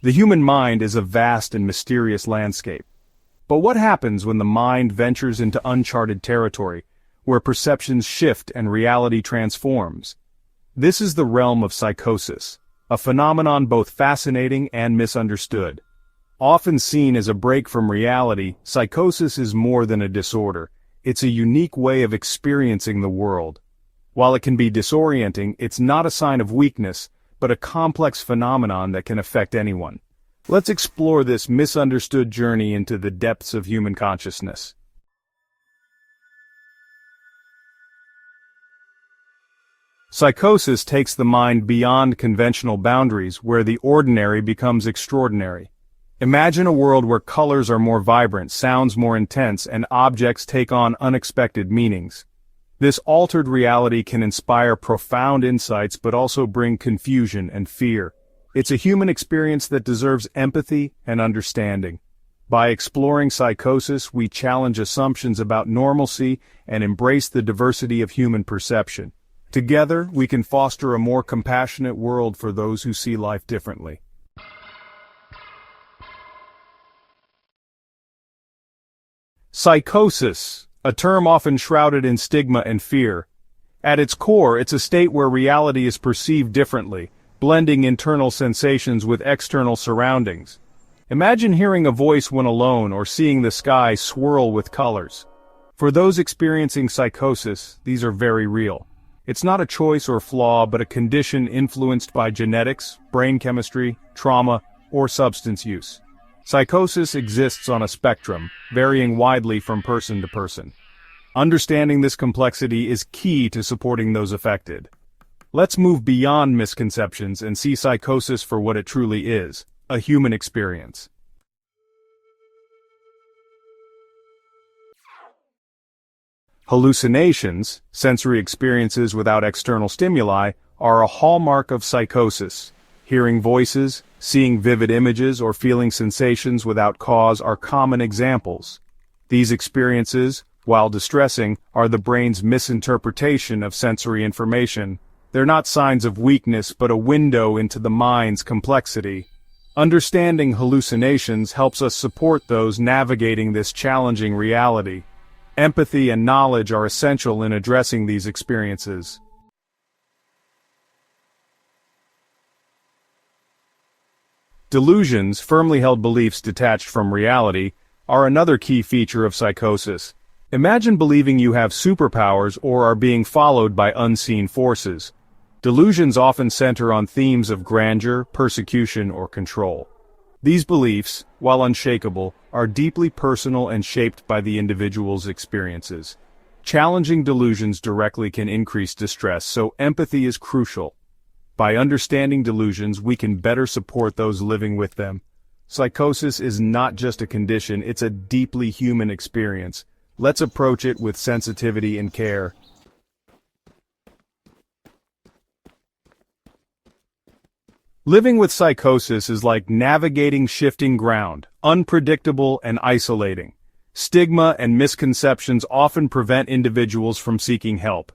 The human mind is a vast and mysterious landscape. But what happens when the mind ventures into uncharted territory, where perceptions shift and reality transforms? This is the realm of psychosis, a phenomenon both fascinating and misunderstood. Often seen as a break from reality, psychosis is more than a disorder. It's a unique way of experiencing the world. While it can be disorienting, it's not a sign of weakness, but a complex phenomenon that can affect anyone. Let's explore this misunderstood journey into the depths of human consciousness. Psychosis takes the mind beyond conventional boundaries, where the ordinary becomes extraordinary. Imagine a world where colors are more vibrant, sounds more intense, and objects take on unexpected meanings. This altered reality can inspire profound insights but also bring confusion and fear. It's a human experience that deserves empathy and understanding. By exploring psychosis, we challenge assumptions about normalcy and embrace the diversity of human perception. Together, we can foster a more compassionate world for those who see life differently. Psychosis, a term often shrouded in stigma and fear. At its core, it's a state where reality is perceived differently, blending internal sensations with external surroundings. Imagine hearing a voice when alone or seeing the sky swirl with colors. For those experiencing psychosis, these are very real. It's not a choice or flaw, but a condition influenced by genetics, brain chemistry, trauma, or substance use. Psychosis exists on a spectrum, varying widely from person to person. Understanding this complexity is key to supporting those affected. Let's move beyond misconceptions and see psychosis for what it truly is, a human experience. Hallucinations, sensory experiences without external stimuli, are a hallmark of psychosis. Hearing voices, seeing vivid images, or feeling sensations without cause are common examples. These experiences, while distressing, are the brain's misinterpretation of sensory information. They're not signs of weakness but a window into the mind's complexity. Understanding hallucinations helps us support those navigating this challenging reality. Empathy and knowledge are essential in addressing these experiences. Delusions, firmly held beliefs detached from reality, are another key feature of psychosis. Imagine believing you have superpowers or are being followed by unseen forces. Delusions often center on themes of grandeur, persecution, or control. These beliefs, while unshakable, are deeply personal and shaped by the individual's experiences. Challenging delusions directly can increase distress, so empathy is crucial. By understanding delusions, we can better support those living with them. Psychosis is not just a condition, it's a deeply human experience. Let's approach it with sensitivity and care. Living with psychosis is like navigating shifting ground, unpredictable and isolating. Stigma and misconceptions often prevent individuals from seeking help.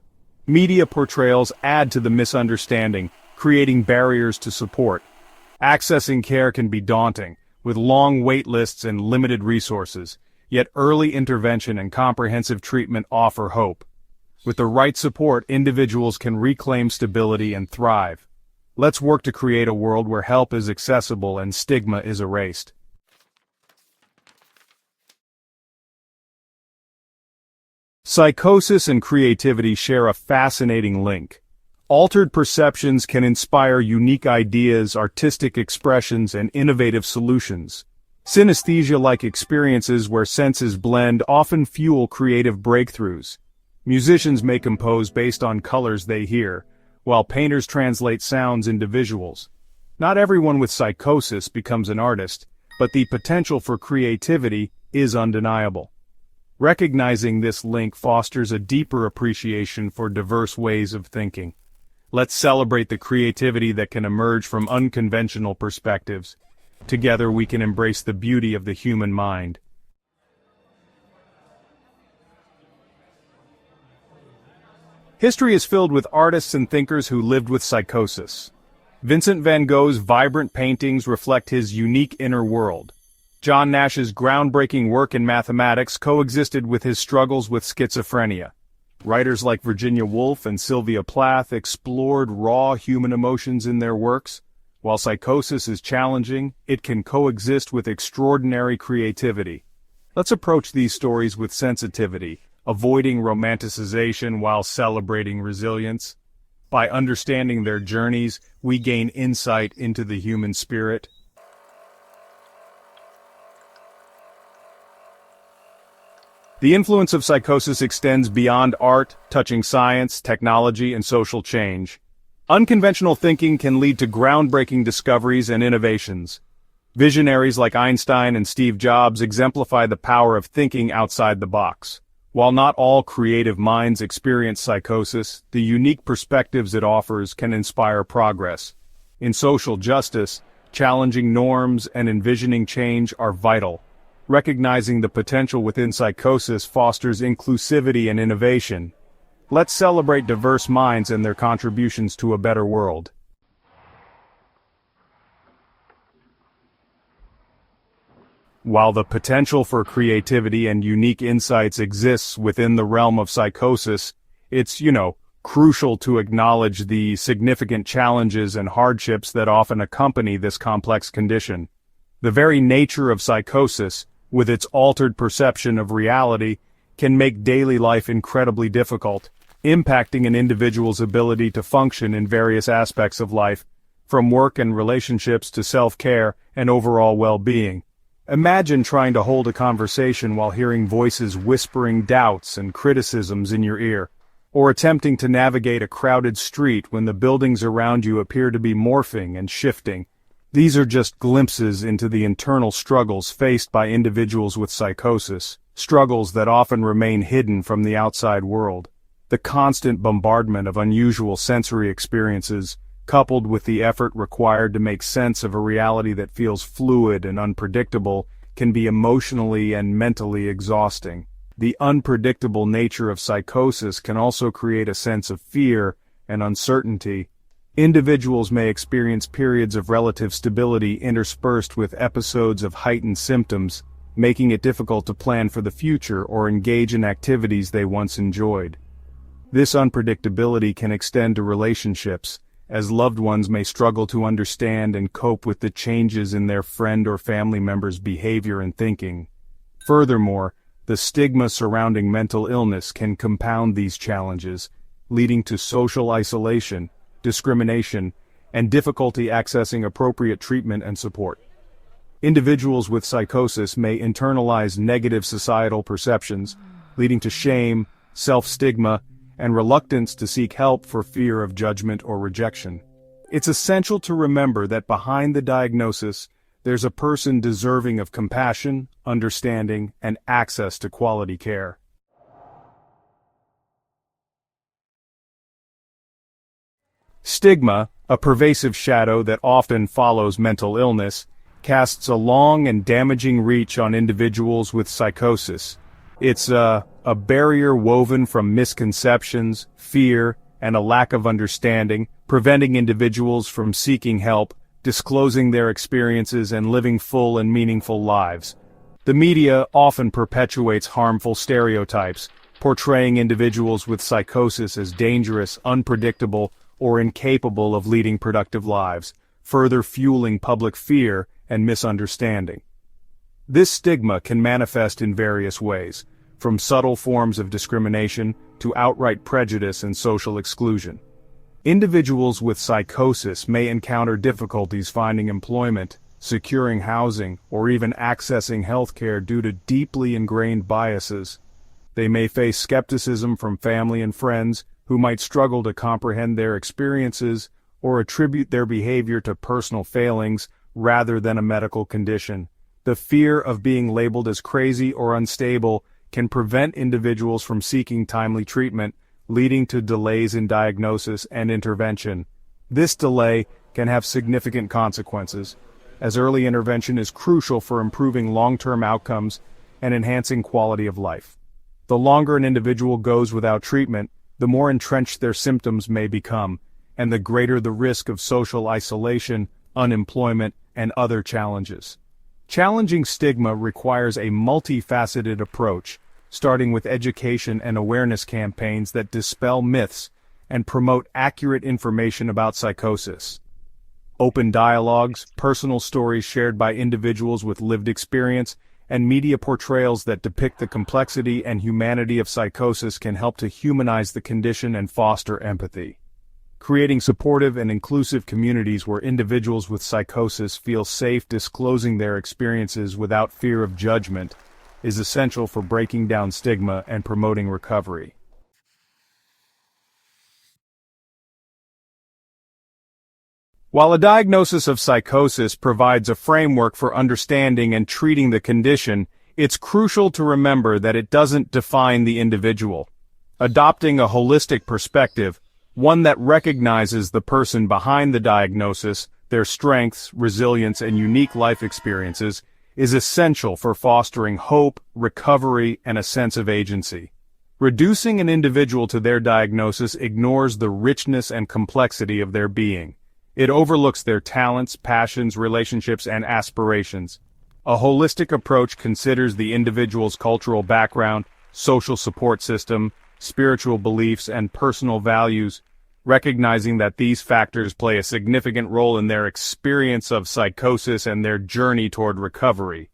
Media portrayals add to the misunderstanding, creating barriers to support. Accessing care can be daunting, with long wait lists and limited resources, yet early intervention and comprehensive treatment offer hope. With the right support, individuals can reclaim stability and thrive. Let's work to create a world where help is accessible and stigma is erased. Psychosis and creativity share a fascinating link. Altered perceptions can inspire unique ideas, artistic expressions, and innovative solutions. Synesthesia-like experiences where senses blend often fuel creative breakthroughs. Musicians may compose based on colors they hear, while painters translate sounds into visuals. Not everyone with psychosis becomes an artist, but the potential for creativity is undeniable. Recognizing this link fosters a deeper appreciation for diverse ways of thinking. Let's celebrate the creativity that can emerge from unconventional perspectives. Together we can embrace the beauty of the human mind. History is filled with artists and thinkers who lived with psychosis. Vincent van Gogh's vibrant paintings reflect his unique inner world. John Nash's groundbreaking work in mathematics coexisted with his struggles with schizophrenia. Writers like Virginia Woolf and Sylvia Plath explored raw human emotions in their works. While Psychosis is challenging, it can coexist with extraordinary creativity. Let's approach these stories with sensitivity, avoiding romanticization while celebrating resilience. By understanding their journeys, we gain insight into the human spirit. The influence of Psychosis extends beyond art, touching science, technology, and social change. Unconventional thinking can lead to groundbreaking discoveries and innovations. Visionaries like Einstein and Steve Jobs exemplify the power of thinking outside the box. While not all creative minds experience psychosis, the unique perspectives it offers can inspire progress. In social justice, challenging norms and envisioning change are vital. Recognizing the potential within psychosis fosters inclusivity and innovation. Let's celebrate diverse minds and their contributions to a better world. While the potential for creativity and unique insights exists within the realm of psychosis, it's, crucial to acknowledge the significant challenges and hardships that often accompany this complex condition. The very nature of psychosis, with its altered perception of reality, can make daily life incredibly difficult, impacting an individual's ability to function in various aspects of life, from work and relationships to self-care and overall well-being. Imagine trying to hold a conversation while hearing voices whispering doubts and criticisms in your ear, or attempting to navigate a crowded street when the buildings around you appear to be morphing and shifting. These are just glimpses into the internal struggles faced by individuals with psychosis, struggles that often remain hidden from the outside world. The constant bombardment of unusual sensory experiences, coupled with the effort required to make sense of a reality that feels fluid and unpredictable, can be emotionally and mentally exhausting. The unpredictable nature of psychosis can also create a sense of fear and uncertainty. Individuals may experience periods of relative stability interspersed with episodes of heightened symptoms, making it difficult to plan for the future or engage in activities they once enjoyed. This unpredictability can extend to relationships, as loved ones may struggle to understand and cope with the changes in their friend or family member's behavior and thinking. Furthermore, the stigma surrounding mental illness can compound these challenges, leading to social isolation, discrimination, and difficulty accessing appropriate treatment and support. Individuals with psychosis may internalize negative societal perceptions, leading to shame, self-stigma, and reluctance to seek help for fear of judgment or rejection. It's essential to remember that behind the diagnosis, there's a person deserving of compassion, understanding, and access to quality care. Stigma, a pervasive shadow that often follows mental illness, casts a long and damaging reach on individuals with psychosis. It's a barrier woven from misconceptions, fear, and a lack of understanding, preventing individuals from seeking help, disclosing their experiences, and living full and meaningful lives. The media often perpetuates harmful stereotypes, portraying individuals with psychosis as dangerous, unpredictable, or incapable of leading productive lives, further fueling public fear and misunderstanding. This stigma can manifest in various ways, from subtle forms of discrimination to outright prejudice and social exclusion. Individuals with psychosis may encounter difficulties finding employment, securing housing, or even accessing healthcare due to deeply ingrained biases. They may face skepticism from family and friends, who might struggle to comprehend their experiences or attribute their behavior to personal failings rather than a medical condition. The fear of being labeled as crazy or unstable can prevent individuals from seeking timely treatment, leading to delays in diagnosis and intervention. This delay can have significant consequences, as early intervention is crucial for improving long-term outcomes and enhancing quality of life. The longer an individual goes without treatment, the more entrenched their symptoms may become, and the greater the risk of social isolation, unemployment, and other challenges. Challenging stigma requires a multifaceted approach, starting with education and awareness campaigns that dispel myths and promote accurate information about psychosis. Open dialogues, personal stories shared by individuals with lived experience, and media portrayals that depict the complexity and humanity of psychosis can help to humanize the condition and foster empathy. Creating supportive and inclusive communities where individuals with psychosis feel safe disclosing their experiences without fear of judgment is essential for breaking down stigma and promoting recovery. While a diagnosis of psychosis provides a framework for understanding and treating the condition, it's crucial to remember that it doesn't define the individual. Adopting a holistic perspective, one that recognizes the person behind the diagnosis, their strengths, resilience, and unique life experiences, is essential for fostering hope, recovery, and a sense of agency. Reducing an individual to their diagnosis ignores the richness and complexity of their being. It overlooks their talents, passions, relationships, and aspirations. A holistic approach considers the individual's cultural background, social support system, spiritual beliefs, and personal values, recognizing that these factors play a significant role in their experience of psychosis and their journey toward recovery.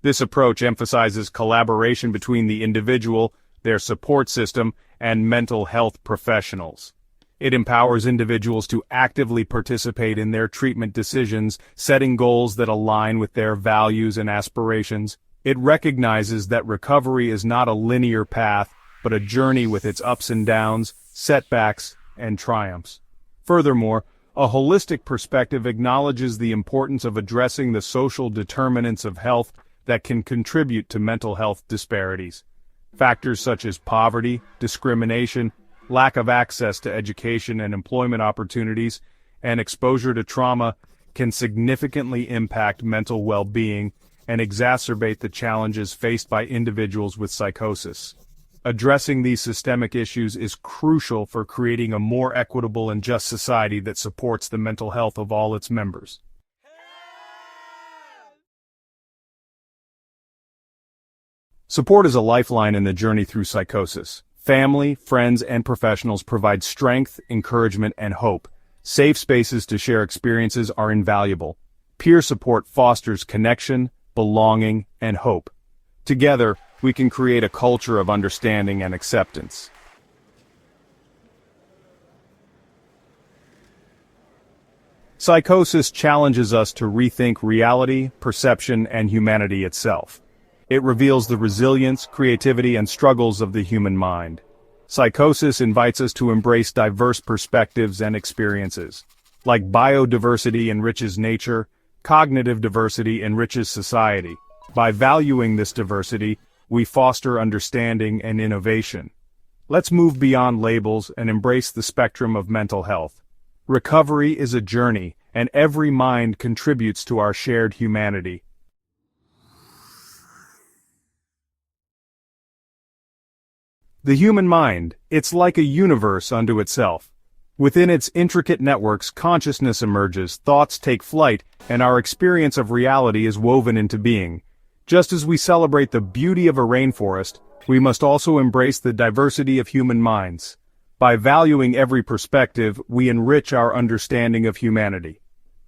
This approach emphasizes collaboration between the individual, their support system, and mental health professionals. It empowers individuals to actively participate in their treatment decisions, setting goals that align with their values and aspirations. It recognizes that recovery is not a linear path, but a journey with its ups and downs, setbacks, and triumphs. Furthermore, a holistic perspective acknowledges the importance of addressing the social determinants of health that can contribute to mental health disparities. Factors such as poverty, discrimination, lack of access to education and employment opportunities, and exposure to trauma can significantly impact mental well-being and exacerbate the challenges faced by individuals with psychosis. Addressing these systemic issues is crucial for creating a more equitable and just society that supports the mental health of all its members. Support is a lifeline in the journey through psychosis. Family, friends, and professionals provide strength, encouragement, and hope. Safe spaces to share experiences are invaluable. Peer support fosters connection, belonging, and hope. Together, we can create a culture of understanding and acceptance. Psychosis challenges us to rethink reality, perception, and humanity itself. It reveals the resilience, creativity, and struggles of the human mind. Psychosis invites us to embrace diverse perspectives and experiences. Like biodiversity enriches nature, cognitive diversity enriches society. By valuing this diversity, we foster understanding and innovation. Let's move beyond labels and embrace the spectrum of mental health. Recovery is a journey, and every mind contributes to our shared humanity. The human mind, it's like a universe unto itself. Within its intricate networks, consciousness emerges, thoughts take flight, and our experience of reality is woven into being. Just as we celebrate the beauty of a rainforest, we must also embrace the diversity of human minds. By valuing every perspective, we enrich our understanding of humanity.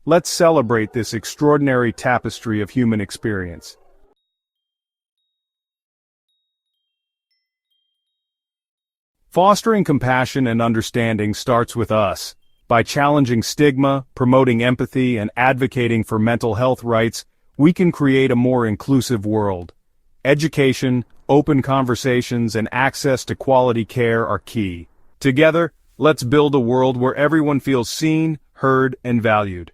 Let's celebrate this extraordinary tapestry of human experience. Fostering compassion and understanding starts with us. By challenging stigma, promoting empathy, and advocating for mental health rights, we can create a more inclusive world. Education, open conversations, and access to quality care are key. Together, let's build a world where everyone feels seen, heard, and valued.